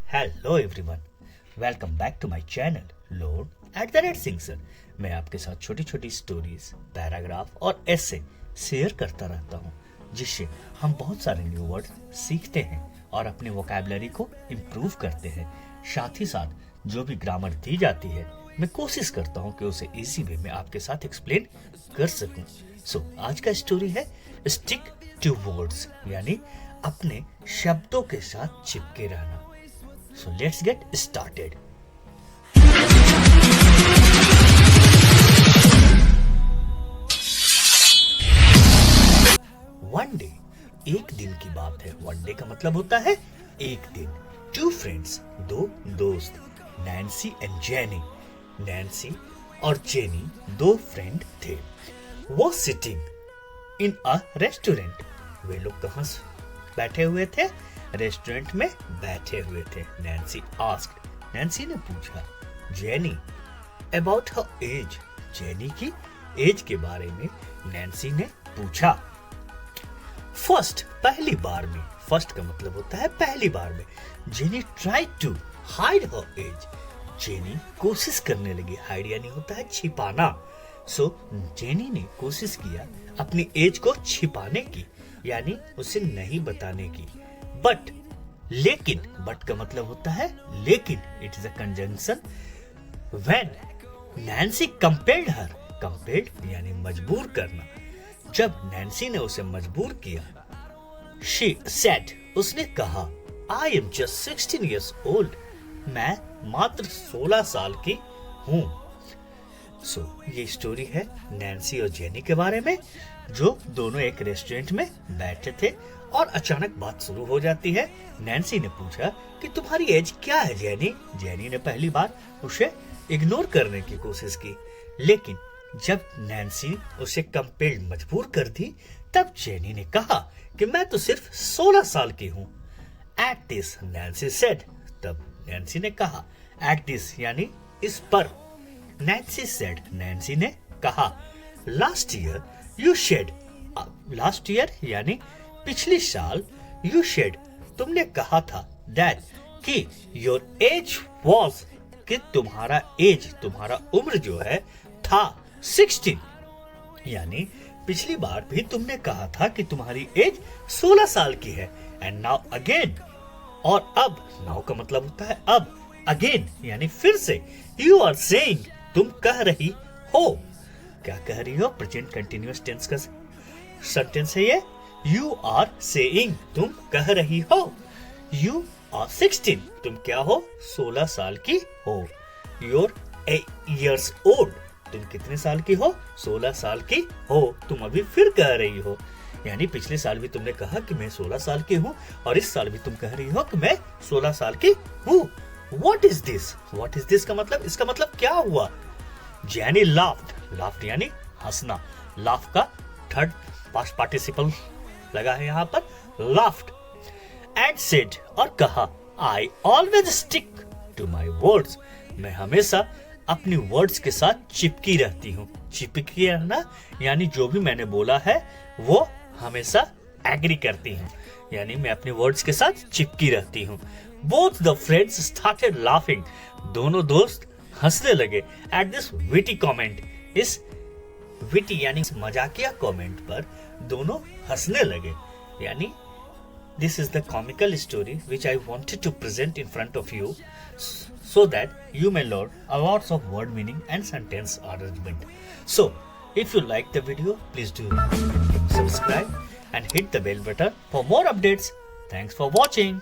Hello everyone, welcome back to my channel @singsir। मैं आपके साथ छोटी छोटी स्टोरीज, पैराग्राफ और ऐसे शेयर करता रहता हूँ, जिससे हम बहुत सारे न्यू वर्ड सीखते हैं और अपने वोकैबुलरी को इम्प्रूव करते हैं। साथ ही साथ जो भी ग्रामर दी जाती है, मैं कोशिश करता हूँ कि उसे इजी वे में आपके साथ एक्सप्लेन कर सकूँ। सो आज का स्टोरी है स्टिक टू वर्ड्स, यानी अपने शब्दों के साथ चिपके रहना। So let's get started. One day, एक दिन की बात है। One day का मतलब होता है एक दिन। Two friends, दो दोस्त, नैन्सी एंड जेनी। नैन्सी और जेनी दो फ्रेंड थे। वो सिटिंग इन अ रेस्टोरेंट। वे लोग कहाँ बैठे हुए थे? रेस्टोरेंट में बैठे हुए थे। नैन्सी आस्क्ड, नैन्सी ने पूछा Jenny about her age. Jenny की एज के बारे में नैन्सी ने पूछा। फर्स्ट, पहली बार में। फर्स्ट का मतलब होता है पहली बार में। Jenny tried to hide her age. Jenny कोशिश करने लगी। हाइड यानी होता है छिपाना। सो जेनी ने कोशिश किया अपनी एज को छिपाने की, यानी उसे नहीं बताने की। बट, लेकिन, बट का मतलब होता है लेकिन। It is a conjunction when Nancy compelled her. Compelled यानी मजबूर करना। जब नैन्सी ने उसे मजबूर किया, शी सेड, उसने कहा, I am just 16 years old। मैं मात्र 16 साल की हूँ। सो ये स्टोरी है नैन्सी और जेनी के बारे में, जो दोनों एक रेस्टोरेंट में बैठे थे और अचानक बात शुरू हो जाती है। नैन्सी ने पूछा कि तुम्हारी एज क्या है जेनी? जेनी ने पहली बार उसे इग्नोर करने की कोशिश की, लेकिन जब नैन्सी उसे कंपेल्ड मजबूर कर दी, तब जेनी ने कहा कि मैं तो सिर्फ 16 साल की हूँ। एट दिस नैन्सी सेड, तब नैन्सी ने कहा, एट दिस यानी इस पर। नैन्सी सेड, नैन्सी ने कहा, last year you said. Last year यानी पिछली साल। यू शेड, तुमने कहा था, दैट कि योर एज वॉज, कि तुम्हारा एज, तुम्हारा उम्र जो है था 16, यानी पिछली बार भी तुमने कहा था कि तुम्हारी एज 16 साल की है। एंड नाउ अगेन, और अब, नाउ का मतलब होता है अब, अगेन यानी फिर से। यू आर सेइंग, तुम कह रही हो। क्या कह रही हो? प्रेजेंट कंटिन्यूअस टेंस का सेंटेंस है ये। You are saying, तुम कह रही हो। You are 16, तुम क्या हो? 16 साल की हो। You're 8 years old, तुम कितने साल की हो? 16 साल की हो। तुम अभी फिर कह रही हो, यानी पिछले साल भी तुमने कहा कि मैं 16 साल की हूँ, और इस साल भी तुम कह रही हो कि मैं 16 साल की हूँ। What is this? What is this का मतलब, इसका मतलब क्या हुआ? Jenny laughed, laughed यानी हंसना। Laugh का थर्ड पास्ट पार्टिसिपल लगा है यहाँ पर, laughed and said, और कहा, I always stick to my words, मैं हमेशा अपनी वर्ड्स के साथ चिपकी रहती हूँ। चिपकी रहना यानी जो भी मैंने बोला है वो हमेशा एग्री करती हूँ, यानी मैं अपने वर्ड्स के साथ चिपकी रहती हूँ। Both the friends started laughing, दोनों दोस्त हंसने लगे at this witty comment, इस विटी यानी मजाकिया कमेंट पर दोनों हंसने लगे। यानी this is the comical story which I wanted to present in front of you, so that you may learn a lots of word meaning and sentence arrangement. So if you like the video, please do subscribe and hit the bell button for more updates. Thanks for watching.